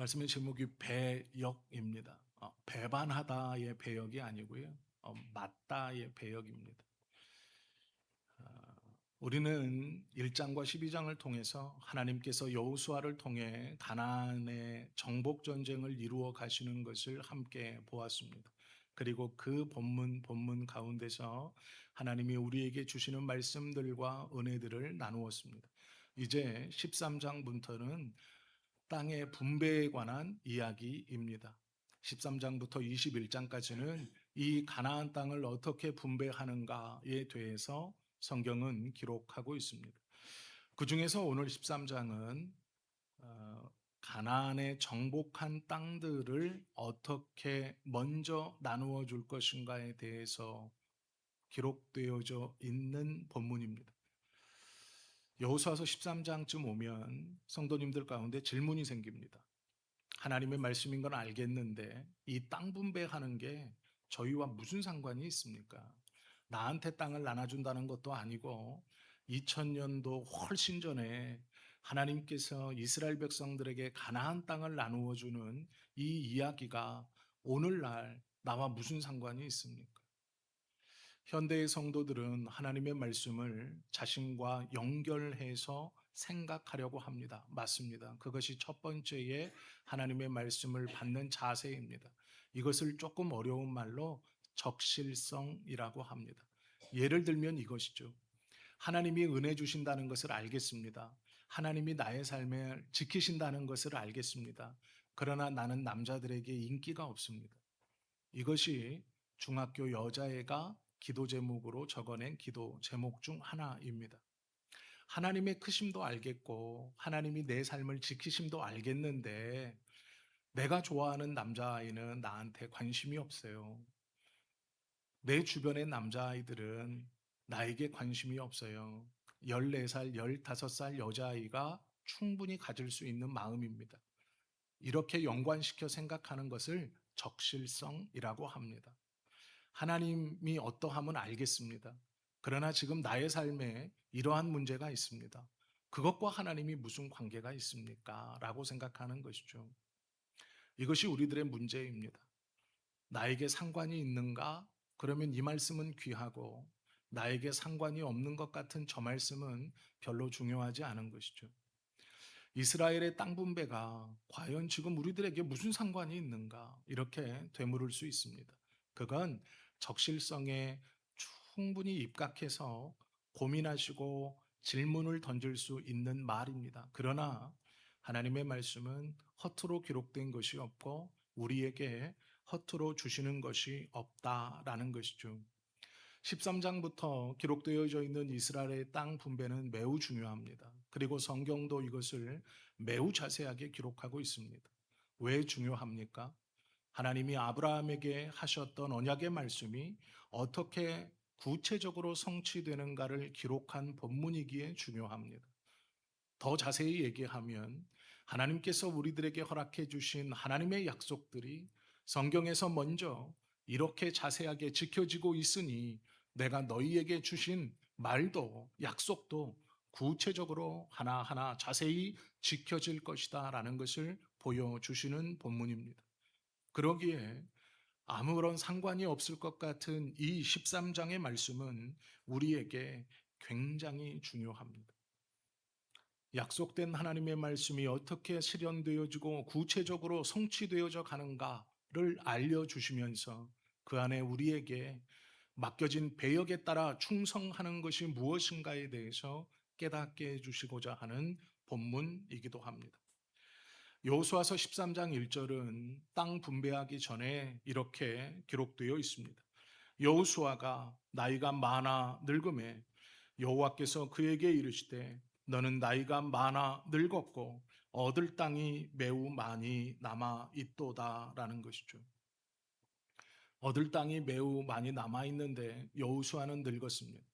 말씀의 제목이 배역입니다. 배반하다의 배역이 아니고요. 맞다의 배역입니다. 우리는 1장과 12장을 통해서 하나님께서 여호수아를 통해 가나안의 정복 전쟁을 이루어 가시는 것을 함께 보았습니다. 그리고 그 본문 가운데서 하나님이 우리에게 주시는 말씀들과 은혜들을 나누었습니다. 이제 13장부터는 땅의 분배에 관한 이야기입니다. 13장부터 21장까지는 이 가나안 땅을 어떻게 분배하는가에 대해서 성경은 기록하고 있습니다. 그 중에서 오늘 13장은 가나안의 정복한 땅들을 어떻게 먼저 나누어 줄 것인가에 대해서 기록되어져 있는 본문입니다. 여호수아서 13장쯤 오면 성도님들 가운데 질문이 생깁니다. 하나님의 말씀인 건 알겠는데 이 땅 분배하는 게 저희와 무슨 상관이 있습니까? 나한테 땅을 나눠준다는 것도 아니고 2000년도 훨씬 전에 하나님께서 이스라엘 백성들에게 가나안 땅을 나누어 주는 이 이야기가 오늘날 나와 무슨 상관이 있습니까? 현대의 성도들은 하나님의 말씀을 자신과 연결해서 생각하려고 합니다. 맞습니다. 그것이 첫 번째의 하나님의 말씀을 받는 자세입니다. 이것을 조금 어려운 말로 적실성이라고 합니다. 예를 들면 이것이죠. 하나님이 은혜 주신다는 것을 알겠습니다. 하나님이 나의 삶을 지키신다는 것을 알겠습니다. 그러나 나는 남자들에게 인기가 없습니다. 이것이 중학교 여자애가 기도 제목으로 적어낸 기도 제목 중 하나입니다. 하나님의 크심도 알겠고 하나님이 내 삶을 지키심도 알겠는데 내가 좋아하는 남자아이는 나한테 관심이 없어요. 내 주변의 남자아이들은 나에게 관심이 없어요. 14살, 15살 여자아이가 충분히 가질 수 있는 마음입니다. 이렇게 연관시켜 생각하는 것을 적실성이라고 합니다. 하나님이 어떠함은 알겠습니다. 그러나 지금 나의 삶에 이러한 문제가 있습니다. 그것과 하나님이 무슨 관계가 있습니까? 라고 생각하는 것이죠. 이것이 우리들의 문제입니다. 나에게 상관이 있는가? 그러면 이 말씀은 귀하고 나에게 상관이 없는 것 같은 저 말씀은 별로 중요하지 않은 것이죠. 이스라엘의 땅 분배가 과연 지금 우리들에게 무슨 상관이 있는가? 이렇게 되물을 수 있습니다. 그건 적실성에 충분히 입각해서 고민하시고 질문을 던질 수 있는 말입니다. 그러나 하나님의 말씀은 허투루 기록된 것이 없고 우리에게 허투루 주시는 것이 없다라는 것이죠. 13장부터 기록되어져 있는 이스라엘의 땅 분배는 매우 중요합니다. 그리고 성경도 이것을 매우 자세하게 기록하고 있습니다. 왜 중요합니까? 하나님이 아브라함에게 하셨던 언약의 말씀이 어떻게 구체적으로 성취되는가를 기록한 본문이기에 중요합니다. 더 자세히 얘기하면 하나님께서 우리들에게 허락해 주신 하나님의 약속들이 성경에서 먼저 이렇게 자세하게 지켜지고 있으니 내가 너희에게 주신 말도 약속도 구체적으로 하나하나 자세히 지켜질 것이다 라는 것을 보여주시는 본문입니다. 그러기에 아무런 상관이 없을 것 같은 이 13장의 말씀은 우리에게 굉장히 중요합니다. 약속된 하나님의 말씀이 어떻게 실현되어지고 구체적으로 성취되어져 가는가를 알려주시면서 그 안에 우리에게 맡겨진 배역에 따라 충성하는 것이 무엇인가에 대해서 깨닫게 해주시고자 하는 본문이기도 합니다. 여호수아서 13장 1절은 땅 분배하기 전에 이렇게 기록되어 있습니다. 여호수아가 나이가 많아 늙음에 여호와께서 그에게 이르시되 너는 나이가 많아 늙었고 얻을 땅이 매우 많이 남아 있도다라는 것이죠. 얻을 땅이 매우 많이 남아 있는데 여호수아는 늙었습니다.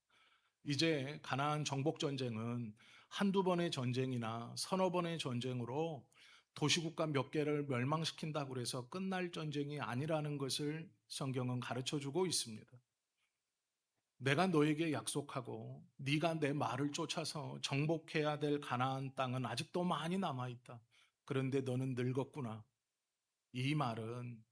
이제 가나안 정복 전쟁은 한두 번의 전쟁이나 서너 번의 전쟁으로 도시국가 몇 개를 멸망시킨다고 해서 끝날 전쟁이 아니라는 것을 성경은 가르쳐 주고 있습니다. 내가 너에게 약속하고 네가 내 말을 쫓아서 정복해야 될 가나안 땅은 아직도 많이 남아 있다. 그런데 너는 늙었구나. 이 말은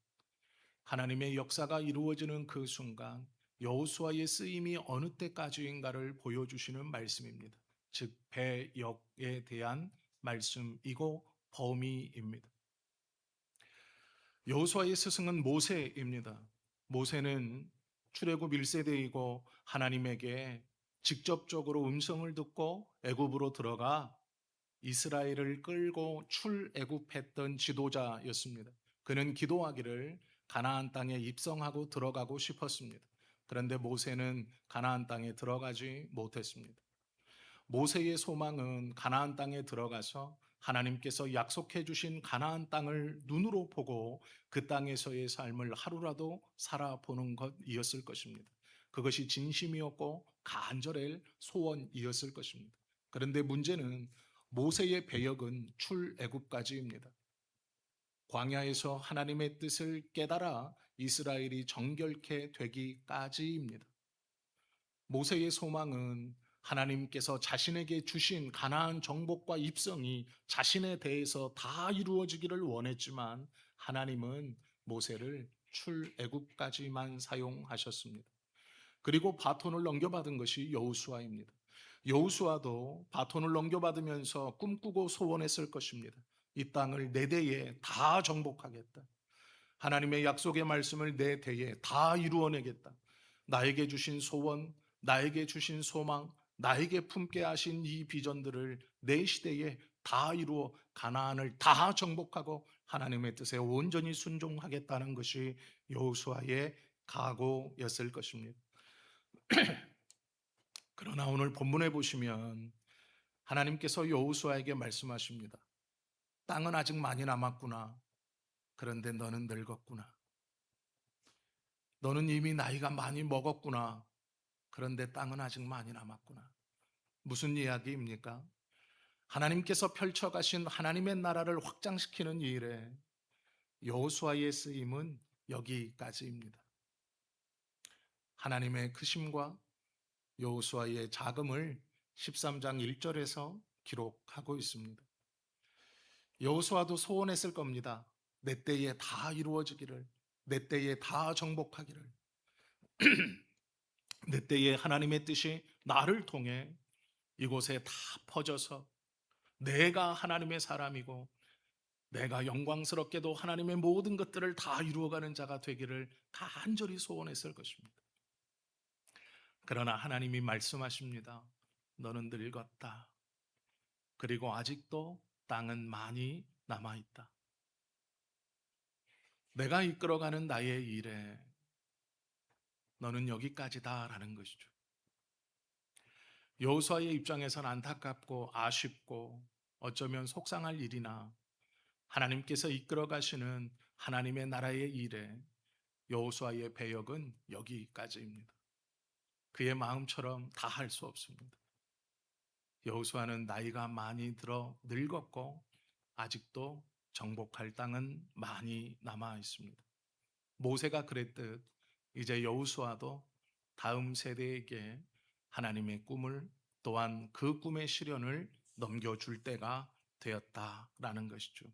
하나님의 역사가 이루어지는 그 순간 여호수아의 쓰임이 어느 때까지인가를 보여주시는 말씀입니다. 즉 배역에 대한 말씀이고 범위입니다. 여호수아의 스승은 모세입니다. 모세는 출애굽 1세대이고 하나님에게 직접적으로 음성을 듣고 애굽으로 들어가 이스라엘을 끌고 출애굽했던 지도자였습니다. 그는 기도하기를 가나안 땅에 입성하고 들어가고 싶었습니다. 그런데 모세는 가나안 땅에 들어가지 못했습니다. 모세의 소망은 가나안 땅에 들어가서 하나님께서 약속해 주신 가나안 땅을 눈으로 보고 그 땅에서의 삶을 하루라도 살아보는 것이었을 것입니다. 그것이 진심이었고 간절할 소원이었을 것입니다. 그런데 문제는 모세의 배역은 출애굽까지입니다. 광야에서 하나님의 뜻을 깨달아 이스라엘이 정결케 되기까지입니다. 모세의 소망은 하나님께서 자신에게 주신 가나안 정복과 입성이 자신에 대해서 다 이루어지기를 원했지만 하나님은 모세를 출애굽까지만 사용하셨습니다. 그리고 바톤을 넘겨받은 것이 여호수아입니다. 여호수아도 바톤을 넘겨받으면서 꿈꾸고 소원했을 것입니다. 이 땅을 내 대에 다 정복하겠다. 하나님의 약속의 말씀을 내 대에 다 이루어내겠다. 나에게 주신 소원, 나에게 주신 소망, 나에게 품게 하신 이 비전들을 내 시대에 다 이루어 가나안을 다 정복하고 하나님의 뜻에 온전히 순종하겠다는 것이 여호수아의 각오였을 것입니다. 그러나 오늘 본문에 보시면 하나님께서 여호수아에게 말씀하십니다. 땅은 아직 많이 남았구나. 그런데 너는 늙었구나. 너는 이미 나이가 많이 먹었구나. 그런데 땅은 아직 많이 남았구나. 무슨 이야기입니까? 하나님께서 펼쳐가신 하나님의 나라를 확장시키는 일에 여호수아의 쓰임은 여기까지입니다. 하나님의 크심과 여호수아의 자금을 13장 1절에서 기록하고 있습니다. 여호수아도 소원했을 겁니다. 내 때에 다 이루어지기를, 내 때에 다 정복하기를, 내 때에 하나님의 뜻이 나를 통해 이곳에 다 퍼져서 내가 하나님의 사람이고 내가 영광스럽게도 하나님의 모든 것들을 다 이루어가는 자가 되기를 간절히 소원했을 것입니다. 그러나 하나님이 말씀하십니다. 너는 늙었다. 그리고 아직도 땅은 많이 남아있다. 내가 이끌어가는 나의 일에 너는 여기까지다라는 것이죠. 여호수아의 입장에서는 안타깝고 아쉽고 어쩌면 속상할 일이나 하나님께서 이끌어 가시는 하나님의 나라의 일에 여호수아의 배역은 여기까지입니다. 그의 마음처럼 다 할 수 없습니다. 여호수아는 나이가 많이 들어 늙었고 아직도 정복할 땅은 많이 남아 있습니다. 모세가 그랬듯 이제 여호수아도 다음 세대에게 하나님의 꿈을 또한 그 꿈의 실현을 넘겨줄 때가 되었다라는 것이죠.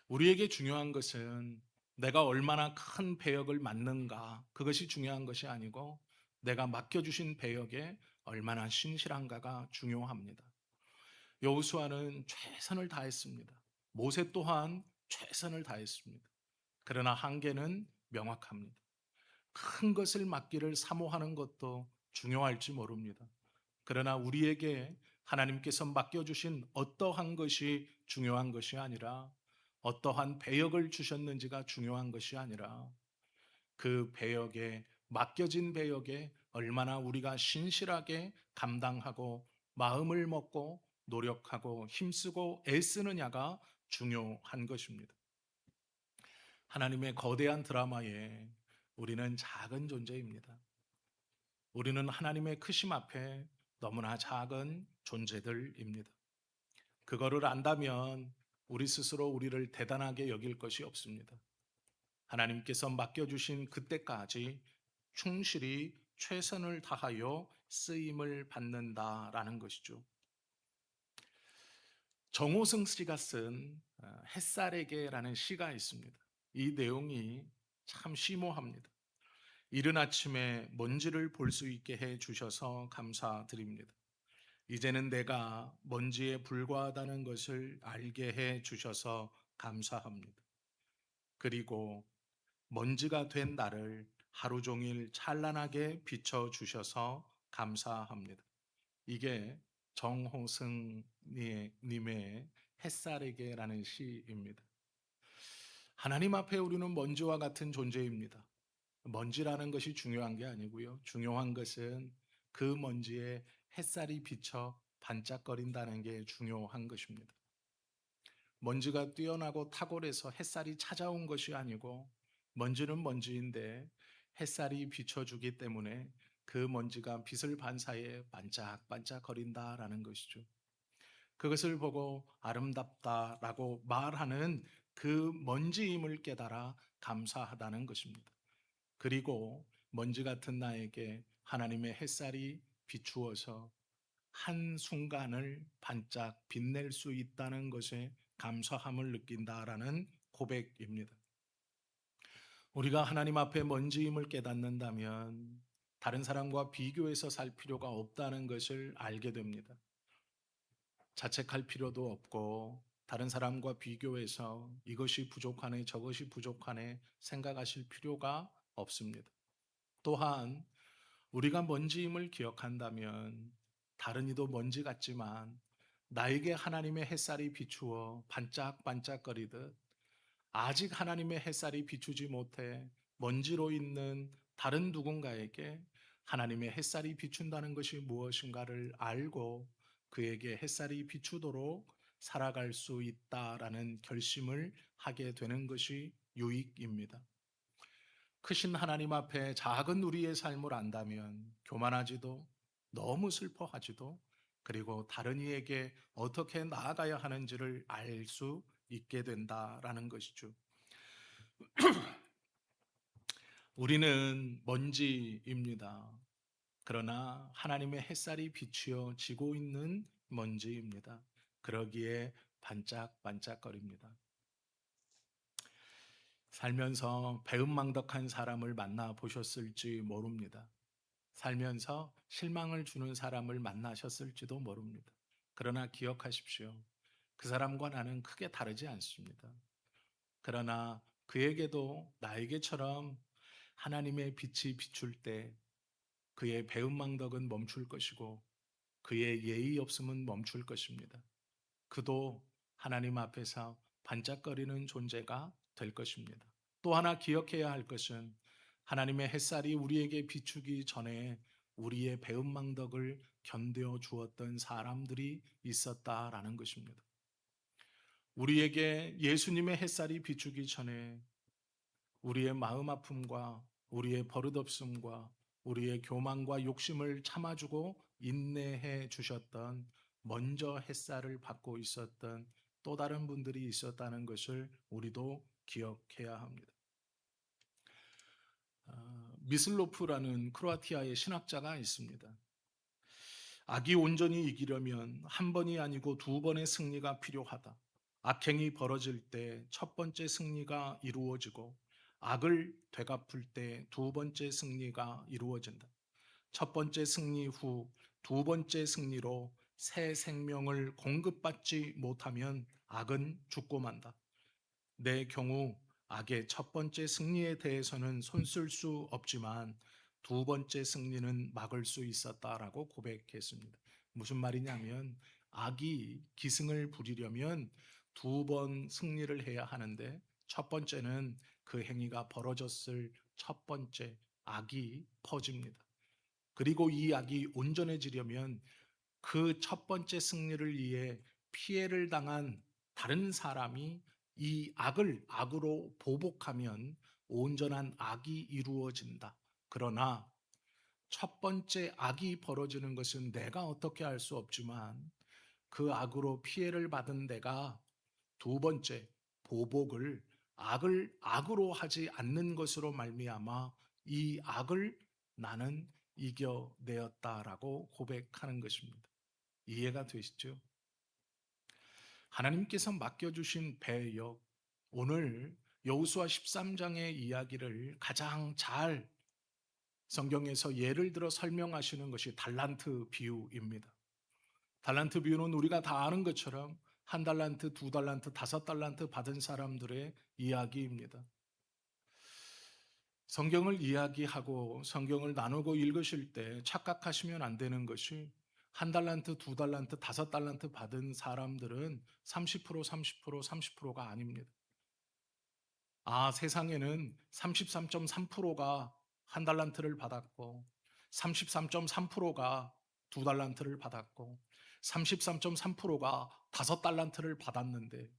우리에게 중요한 것은 내가 얼마나 큰 배역을 맡는가, 그것이 중요한 것이 아니고 내가 맡겨주신 배역에 얼마나 신실한가가 중요합니다. 여호수아는 최선을 다했습니다. 모세 또한 최선을 다했습니다. 그러나 한계는 명확합니다. 큰 것을 맡기를 사모하는 것도 중요할지 모릅니다. 그러나 우리에게 하나님께서 맡겨주신 어떠한 것이 중요한 것이 아니라 어떠한 배역을 주셨는지가 중요한 것이 아니라 그 배역에 맡겨진 배역에 얼마나 우리가 신실하게 감당하고 마음을 먹고 노력하고 힘쓰고 애쓰느냐가 중요한 것입니다. 하나님의 거대한 드라마에 우리는 작은 존재입니다. 우리는 하나님의 크심 앞에 너무나 작은 존재들입니다. 그거를 안다면 우리 스스로 우리를 대단하게 여길 것이 없습니다. 하나님께서 맡겨주신 그때까지 충실히 최선을 다하여 쓰임을 받는다라는 것이죠. 정호승 씨가 쓴 햇살에게라는 시가 있습니다. 이 내용이 참 심오합니다. 이른 아침에 먼지를 볼 수 있게 해 주셔서 감사드립니다. 이제는 내가 먼지에 불과하다는 것을 알게 해 주셔서 감사합니다. 그리고 먼지가 된 나를 하루 종일 찬란하게 비춰 주셔서 감사합니다. 이게 정호승 님의 햇살에게라는 시입니다. 하나님 앞에 우리는 먼지와 같은 존재입니다. 먼지라는 것이 중요한 게 아니고요. 중요한 것은 그 먼지에 햇살이 비쳐 반짝거린다는 게 중요한 것입니다. 먼지가 뛰어나고 탁월해서 햇살이 찾아온 것이 아니고 먼지는 먼지인데 햇살이 비춰주기 때문에 그 먼지가 빛을 반사해 반짝반짝거린다라는 것이죠. 그것을 보고 아름답다라고 말하는 그 먼지임을 깨달아 감사하다는 것입니다. 그리고 먼지 같은 나에게 하나님의 햇살이 비추어서 한순간을 반짝 빛낼 수 있다는 것에 감사함을 느낀다라는 고백입니다. 우리가 하나님 앞에 먼지임을 깨닫는다면 다른 사람과 비교해서 살 필요가 없다는 것을 알게 됩니다. 자책할 필요도 없고 다른 사람과 비교해서 이것이 부족하네 저것이 부족하네 생각하실 필요가 없습니다. 또한 우리가 먼지임을 기억한다면 다른 이도 먼지 같지만 나에게 하나님의 햇살이 비추어 반짝반짝거리듯 아직 하나님의 햇살이 비추지 못해 먼지로 있는 다른 누군가에게 하나님의 햇살이 비춘다는 것이 무엇인가를 알고 그에게 햇살이 비추도록 살아갈 수 있다라는 결심을 하게 되는 것이 유익입니다. 크신 하나님 앞에 작은 우리의 삶을 안다면 교만하지도 너무 슬퍼하지도 그리고 다른 이에게 어떻게 나아가야 하는지를 알 수 있게 된다라는 것이죠. 우리는 먼지입니다. 그러나 하나님의 햇살이 비추어 지고 있는 먼지입니다. 그러기에 반짝반짝거립니다. 살면서 배은망덕한 사람을 만나 보셨을지 모릅니다. 살면서 실망을 주는 사람을 만나셨을지도 모릅니다. 그러나 기억하십시오. 그 사람과 나는 크게 다르지 않습니다. 그러나 그에게도 나에게처럼 하나님의 빛이 비출 때 그의 배은망덕은 멈출 것이고 그의 예의 없음은 멈출 것입니다. 그도 하나님 앞에서 반짝거리는 존재가 될 것입니다. 또 하나 기억해야 할 것은 하나님의 햇살이 우리에게 비추기 전에 우리의 배은망덕을 견뎌 주었던 사람들이 있었다라는 것입니다. 우리에게 예수님의 햇살이 비추기 전에 우리의 마음 아픔과 우리의 버릇없음과 우리의 교만과 욕심을 참아주고 인내해 주셨던 먼저 햇살을 받고 있었던 또 다른 분들이 있었다는 것을 우리도 기억해야 합니다. 미슬로프라는 크로아티아의 신학자가 있습니다. 악이 온전히 이기려면 한 번이 아니고 두 번의 승리가 필요하다. 악행이 벌어질 때 첫 번째 승리가 이루어지고 악을 되갚을 때 두 번째 승리가 이루어진다. 첫 번째 승리 후 두 번째 승리로 새 생명을 공급받지 못하면 악은 죽고 만다. 내 경우 악의 첫 번째 승리에 대해서는 손쓸 수 없지만 두 번째 승리는 막을 수 있었다라고 고백했습니다. 무슨 말이냐면 악이 기승을 부리려면 두 번 승리를 해야 하는데 첫 번째는 그 행위가 벌어졌을 첫 번째 악이 퍼집니다. 그리고 이 악이 온전해지려면 그 첫 번째 승리를 위해 피해를 당한 다른 사람이 이 악을 악으로 보복하면 온전한 악이 이루어진다. 그러나 첫 번째 악이 벌어지는 것은 내가 어떻게 할 수 없지만 그 악으로 피해를 받은 내가 두 번째 보복을 악을 악으로 하지 않는 것으로 말미암아 이 악을 나는 이겨내었다라고 고백하는 것입니다. 이해가 되시죠? 하나님께서 맡겨주신 배역, 오늘 여호수아 13장의 이야기를 가장 잘 성경에서 예를 들어 설명하시는 것이 달란트 비유입니다. 달란트 비유는 우리가 다 아는 것처럼 한 달란트, 두 달란트, 다섯 달란트 받은 사람들의 이야기입니다. 성경을 이야기하고 성경을 나누고 읽으실 때 착각하시면 안 되는 것이 한 달란트, 두 달란트, 다섯 달란트 받은 사람들은 30%, 30%, 30%가 아닙니다. 세상에는 33.3%가 한 달란트를 받았고 33.3%가 두 달란트를 받았고 33.3%가 다섯 달란트를 받았는데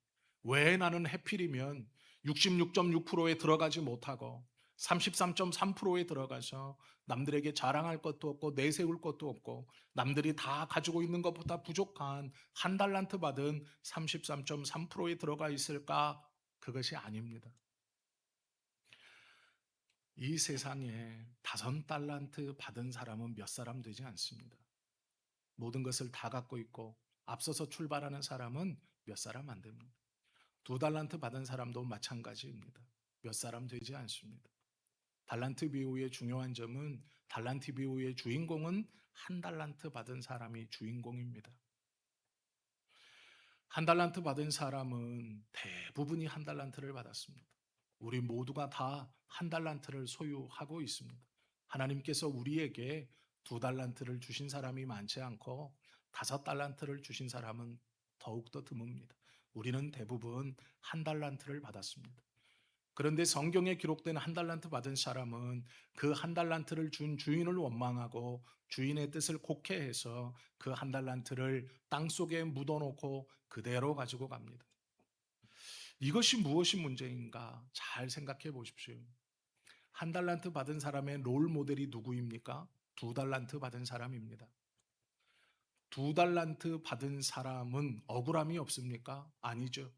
왜 나는 해필이면 66.6%에 들어가지 못하고 33.3%에 들어가서 남들에게 자랑할 것도 없고 내세울 것도 없고 남들이 다 가지고 있는 것보다 부족한 한 달란트 받은 33.3%에 들어가 있을까? 그것이 아닙니다. 이 세상에 다섯 달란트 받은 사람은 몇 사람 되지 않습니다. 모든 것을 다 갖고 있고 앞서서 출발하는 사람은 몇 사람 안 됩니다. 두 달란트 받은 사람도 마찬가지입니다. 몇 사람 되지 않습니다. 달란트 비유의 중요한 점은 달란트 비유의 주인공은 한 달란트 받은 사람이 주인공입니다. 한 달란트 받은 사람은 대부분이 한 달란트를 받았습니다. 우리 모두가 다 한 달란트를 소유하고 있습니다. 하나님께서 우리에게 두 달란트를 주신 사람이 많지 않고 다섯 달란트를 주신 사람은 더욱더 드뭅니다. 우리는 대부분 한 달란트를 받았습니다. 그런데 성경에 기록된 한 달란트 받은 사람은 그 한 달란트를 준 주인을 원망하고 주인의 뜻을 곡해해서 그 한 달란트를 땅속에 묻어놓고 그대로 가지고 갑니다. 이것이 무엇이 문제인가 잘 생각해 보십시오. 한 달란트 받은 사람의 롤 모델이 누구입니까? 두 달란트 받은 사람입니다. 두 달란트 받은 사람은 억울함이 없습니까? 아니죠.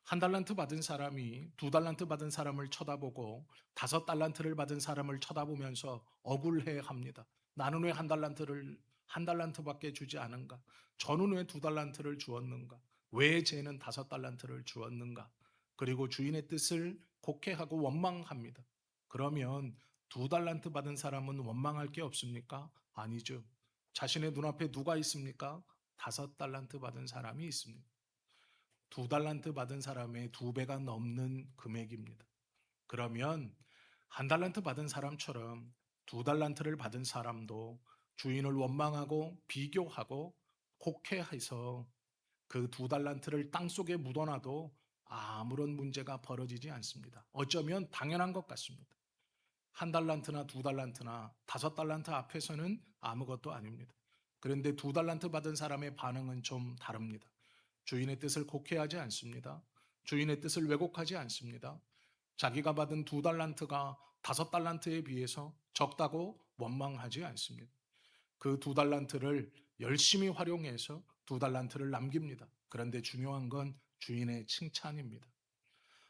한 달란트 받은 사람이 두 달란트 받은 사람을 쳐다보고 다섯 달란트를 받은 사람을 쳐다보면서 억울해 합니다. 나는 왜 한 달란트밖에 주지 않은가? 저는 왜 두 달란트를 주었는가? 왜 쟤는 다섯 달란트를 주었는가? 그리고 주인의 뜻을 곡해하고 원망합니다. 그러면 두 달란트 받은 사람은 원망할 게 없습니까? 아니죠. 자신의 눈앞에 누가 있습니까? 다섯 달란트 받은 사람이 있습니다. 두 달란트 받은 사람의 두 배가 넘는 금액입니다. 그러면 한 달란트 받은 사람처럼 두 달란트를 받은 사람도 주인을 원망하고 비교하고 곡해해서 그 두 달란트를 땅속에 묻어놔도 아무런 문제가 벌어지지 않습니다. 어쩌면 당연한 것 같습니다. 한 달란트나 두 달란트나 다섯 달란트 앞에서는 아무것도 아닙니다. 그런데 두 달란트 받은 사람의 반응은 좀 다릅니다. 주인의 뜻을 곡해하지 않습니다. 주인의 뜻을 왜곡하지 않습니다. 자기가 받은 두 달란트가 다섯 달란트에 비해서 적다고 원망하지 않습니다. 그 두 달란트를 열심히 활용해서 두 달란트를 남깁니다. 그런데 중요한 건 주인의 칭찬입니다.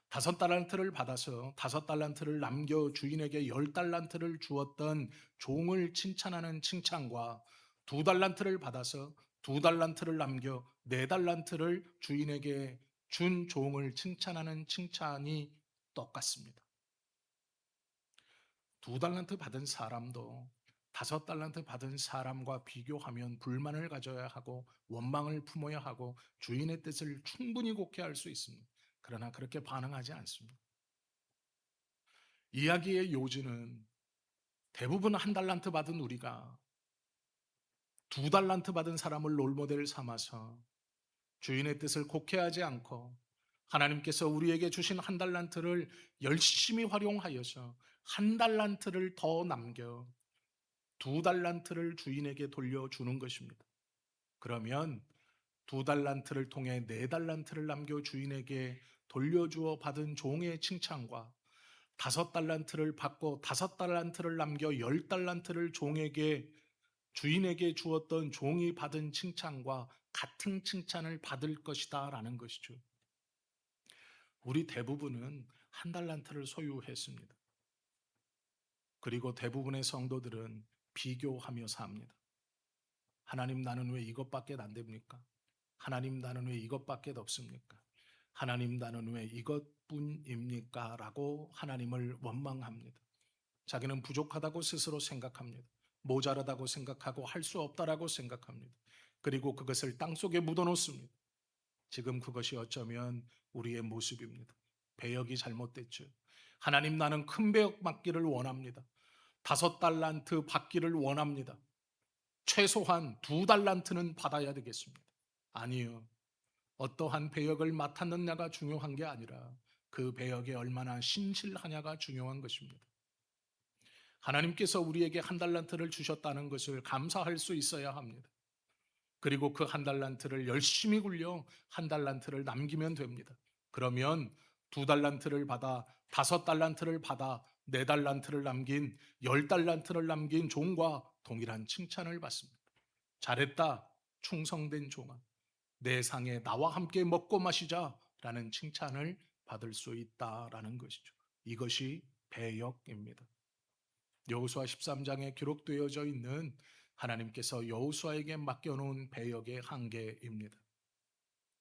다섯 달란트를 받아서 다섯 달란트를 남겨 주인에게 열 달란트를 주었던 종을 칭찬하는 칭찬과 두 달란트를 받아서 두 달란트를 남겨 네 달란트를 주인에게 준 종을 칭찬하는 칭찬이 똑같습니다. 두 달란트 받은 사람도 다섯 달란트 받은 사람과 비교하면 불만을 가져야 하고 원망을 품어야 하고 주인의 뜻을 충분히 곡해할 수 있습니다. 그러나 그렇게 반응하지 않습니다. 이야기의 요지는 대부분 한 달란트 받은 우리가 두 달란트 받은 사람을 롤모델 삼아서 주인의 뜻을 곡해하지 않고 하나님께서 우리에게 주신 한 달란트를 열심히 활용하여서 한 달란트를 더 남겨 두 달란트를 주인에게 돌려주는 것입니다. 그러면 두 달란트를 통해 네 달란트를 남겨 주인에게 돌려주어 받은 종의 칭찬과 다섯 달란트를 받고 다섯 달란트를 남겨 열 달란트를 종에게 주인에게 주었던 종이 받은 칭찬과 같은 칭찬을 받을 것이다 라는 것이죠. 우리 대부분은 한 달란트를 소유했습니다. 그리고 대부분의 성도들은 비교하며 삽니다. 하나님, 나는 왜 이것밖에 안 됩니까? 하나님 나는 왜 이것밖에 없습니까? 하나님 나는 왜 이것뿐입니까? 라고 하나님을 원망합니다. 자기는 부족하다고 스스로 생각합니다. 모자라다고 생각하고 할 수 없다라고 생각합니다. 그리고 그것을 땅속에 묻어놓습니다. 지금 그것이 어쩌면 우리의 모습입니다. 배역이 잘못됐죠. 하나님 나는 큰 배역 받기를 원합니다. 5달란트 받기를 원합니다. 최소한 2달란트는 받아야 되겠습니다. 아니요. 어떠한 배역을 맡았느냐가 중요한 게 아니라 그 배역에 얼마나 신실하냐가 중요한 것입니다. 하나님께서 우리에게 1달란트를 주셨다는 것을 감사할 수 있어야 합니다. 그리고 그 1달란트를 열심히 굴려 1달란트를 남기면 됩니다. 그러면 2달란트를 받아 5달란트를 받아 4달란트를 남긴 10달란트를 남긴 종과 동일한 칭찬을 받습니다. 잘했다, 충성된 종아. 내 상에 나와 함께 먹고 마시자라는 칭찬을 받을 수 있다라는 것이죠. 이것이 배역입니다. 여호수아 13장에 기록되어져 있는 하나님께서 여호수아에게 맡겨놓은 배역의 한계입니다.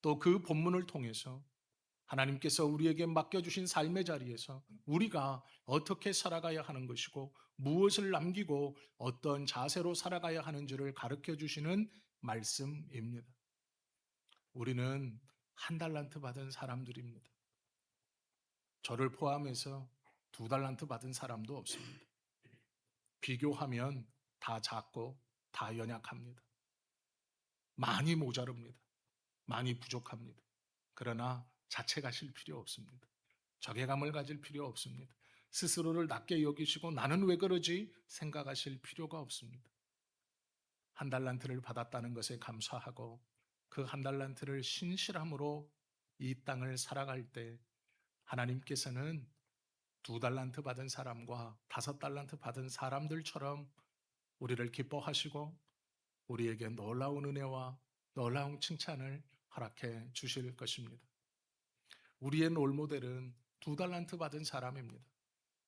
또 그 본문을 통해서 하나님께서 우리에게 맡겨주신 삶의 자리에서 우리가 어떻게 살아가야 하는 것이고 무엇을 남기고 어떤 자세로 살아가야 하는지를 가르쳐 주시는 말씀입니다. 우리는 1달란트 받은 사람들입니다. 저를 포함해서 2달란트 받은 사람도 없습니다. 비교하면 다 작고 다 연약합니다. 많이 모자릅니다. 많이 부족합니다. 그러나 자책하실 필요 없습니다. 자괴감을 가질 필요 없습니다. 스스로를 낮게 여기시고 나는 왜 그러지 생각하실 필요가 없습니다. 1달란트를 받았다는 것에 감사하고 그 1달란트를 신실함으로 이 땅을 살아갈 때 하나님께서는 2달란트 받은 사람과 5달란트 받은 사람들처럼 우리를 기뻐하시고 우리에게 놀라운 은혜와 놀라운 칭찬을 허락해 주실 것입니다. 우리의 롤모델은 2달란트 받은 사람입니다.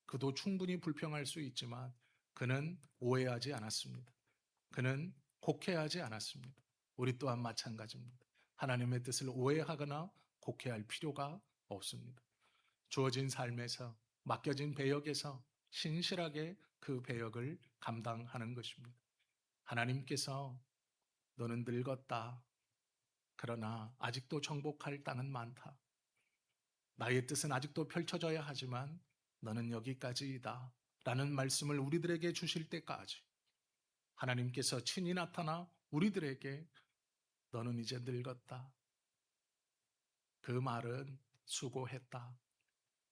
그도 충분히 불평할 수 있지만 그는 오해하지 않았습니다. 그는 곡해하지 않았습니다. 우리 또한 마찬가지입니다. 하나님의 뜻을 오해하거나 곡해할 필요가 없습니다. 주어진 삶에서 맡겨진 배역에서 신실하게 그 배역을 감당하는 것입니다. 하나님께서 너는 늙었다. 그러나 아직도 정복할 땅은 많다. 나의 뜻은 아직도 펼쳐져야 하지만 너는 여기까지이다. 라는 말씀을 우리들에게 주실 때까지 하나님께서 친히 나타나 우리들에게 너는 이제 늙었다. 그 말은 수고했다.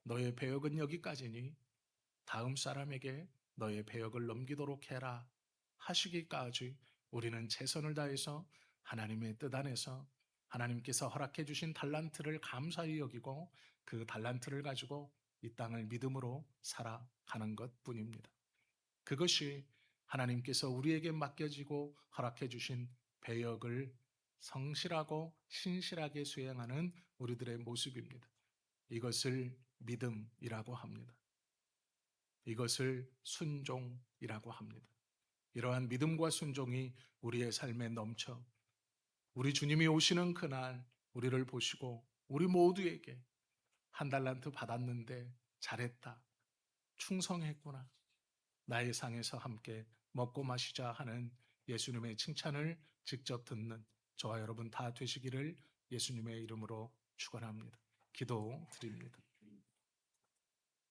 너의 배역은 여기까지니 다음 사람에게 너의 배역을 넘기도록 해라 하시기까지 우리는 최선을 다해서 하나님의 뜻 안에서 하나님께서 허락해 주신 달란트를 감사히 여기고 그 달란트를 가지고 이 땅을 믿음으로 살아가는 것뿐입니다. 그것이 하나님께서 우리에게 맡겨지고 허락해 주신 배역을 성실하고 신실하게 수행하는 우리들의 모습입니다. 이것을 믿음이라고 합니다. 이것을 순종이라고 합니다. 이러한 믿음과 순종이 우리의 삶에 넘쳐 우리 주님이 오시는 그날 우리를 보시고 우리 모두에게 1달란트 받았는데 잘했다. 충성했구나. 나의 상에서 함께 먹고 마시자 하는 예수님의 칭찬을 직접 듣는 저와 여러분 다 되시기를 예수님의 이름으로 축원합니다. 기도드립니다.